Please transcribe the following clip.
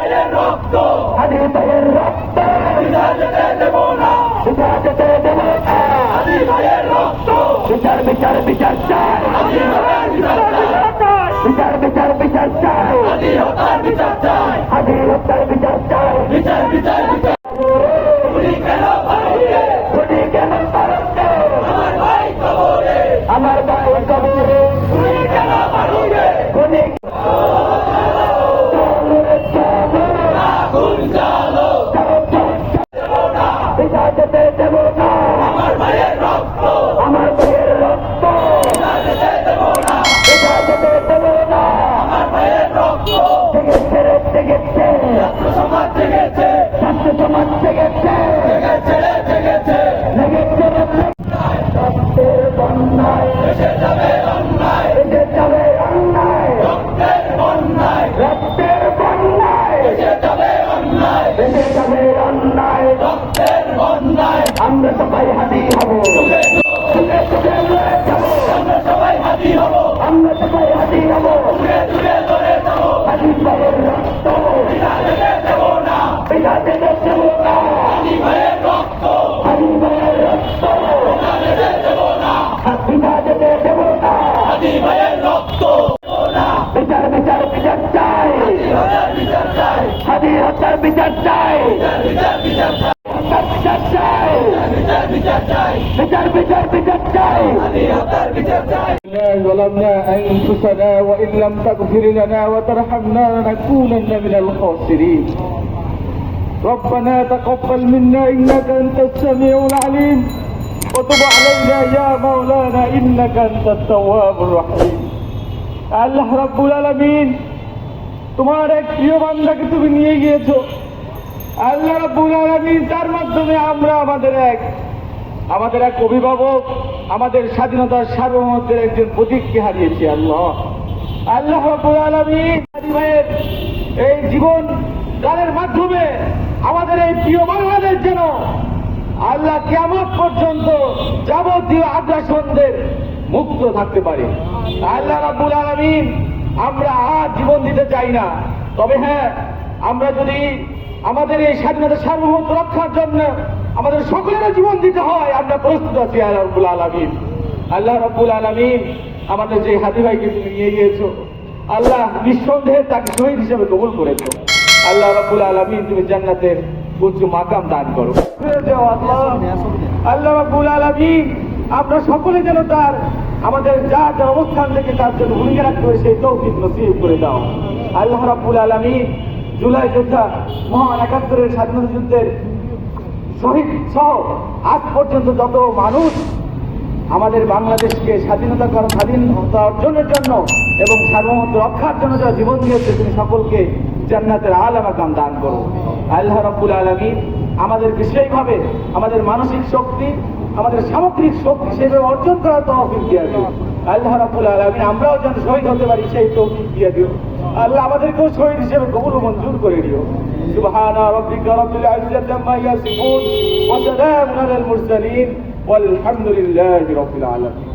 রক্ত হাদি ভাইয়ের রক্ত বিচার যেতে দেব না, বিচার যেতে দেব না। হাদি ভাইয়ের রক্ত বিচার বিচার বিচার চাই, হাদি ভাইয়ের বিচার চাই, বিচার বিচার বিচার চাই, হাদি হত্যার বিচার চাই, হাদি হত্যার বিচার চাই, বিচার বিচার বিচার। গুলি কেন ভারতে, গুলি কেন ভারতে, আমার ভাই কবরে, আমার ভাই কবরে, গুলি কেন ভারতে, গুলি আমার ভাইয়ের রক্ত, আমার ভাইয়ের রক্ত দেব না, দেব না। আমার ভাইয়ের রক্ত জেগেছে রে জেগেছে, ছাত্র সমাজ জেগেছে, ছাত্র সমাজ জেগেছে, জেগেছে রে জেগেছে, জেগেছে রে। রক্তের বন্যায় এসে যাবে অন্যায়, এসে যাবে অন্যায়, রক্তের বন্যায়, রক্তের বন্যায় এসে যাবে অন্যায়, এসে যাবে অন্যায়, রক্তের বন্যায়। আমরা সবাই হাদি হব, আমরা সবাই হাদি হব, আমরা সবাই হাদি হব, দূরে দূরে ধরে যাবো। হাদি ভাইয়ের রক্ত বিনা যেতে দেব না, বিনা যেতে দেব না। হাদি ভাইয়ের রক্ত, হাদি ভাইয়ের রক্ত বিনা যেতে দেব না, বিনা যেতে দেব না। হাদি ভাইয়ের রক্ত বিচার বিচার বিচার চাই, হাদি হত্যার বিচার চাই, হাদি হত্যার বিচার চাই, বিচার বিচার চাই, বিচার চাই, বিচার বিচার চাই, বিচার বিচার বিচার চাই, হাদি হত্যার বিচার চাই। ظلمنا أنفسنا وإن لم تغفر لنا وترحمنا لنكونن من الخاسرين. ربنا تقبل منا إنك أنت السميع العليم وتب علينا يا مولانا إنك أنت التواب الرحيم. আল্লাহ রাব্বুল আলামিন, তোমার এক প্রিয় বান্দাকে তুমি নিয়ে গিয়েছো। আল্লাহ রাব্বুল আলামিন, তার মাধ্যমে আমরা আমাদের এক অভিভাবক, আমাদের স্বাধীনতার সার্বভৌমত্বের একজন প্রতীককে হারিয়েছি। আল্লাহ রাব্বুল আলামিন হাদি ভাইয়ের এই জীবন গানের মাধ্যমে আমাদের এই প্রিয় বাংলাদেশ যেন আল্লাহ কিয়ামত পর্যন্ত যাবতীয় আগ্রাসনদের মুক্ত থাকতে পারে। আল্লাহ রাব্বুল আলামিন, আমরা আর জীবন দিতে চাই না, তবে হ্যাঁ, আমরা যদি আমাদের এই স্বাধীনতা সার্বভৌমত্ব রক্ষার জন্য আমাদের সকলের জীবন দিতে হয়, আমরা প্রস্তুত আছি। আল্লাহ রাব্বুল আলামিন, আল্লাহ রাব্বুল আলামিন, আমাদের যে হাদি ভাইকে তুমি নিয়ে গিয়েছো, আল্লাহ নিঃসন্দেহে তাকে শহীদ হিসেবে কবুল করেছো। আল্লাহ রাব্বুল আলামিন, তুমি জান্নাতের উচ্চ মাকাম দান করো। আল্লাহ রাব্বুল আলামিন, আমরা সকলে যেন তার আমাদের যা যা অবস্থান থেকে তার জন্য ভূমিকা রাখতে হবে সেই তৌফিক নসিব করে দাও। আল্লাহ রাব্বুল আলামিন, জুলাই যোদ্ধা মহান ৭১-এর স্বাধীনতা যুদ্ধের শহীদ সহ আজ পর্যন্ত যত মানুষ আমাদের বাংলাদেশকে স্বাধীন অর্জনের জন্য এবং সার্বভৌমত্ব রক্ষার জন্য যারা জীবন দিয়েছে, তুমি সকলকে জান্নাতের আলা মাকাম দান করো। আল্লাহ রাব্বুল আলামিন, আমাদেরকে সেইভাবে আমাদের মানসিক শক্তি, আমাদের সামগ্রিক শক্তি সেইভাবে অর্জন করার তৌফিক দিয়ে দিও। আল্লাহ রাব্বুল আলামিন, আমরাও যেন শহীদ হতে পারি সেই তৌফিক দিয়ে দিও। আল্লাহ আমাদেরকেও শহীদ হিসেবে কবুল ও মঞ্জুর করে দিও। সুবহানা রাব্বিকা রাব্বিল ইজ্জাতি আম্মা ইয়াসিফুন ওয়া সালামুন আলাল মুরসালিন ওয়ালহামদুলিল্লাহি রাব্বিল আলামিন।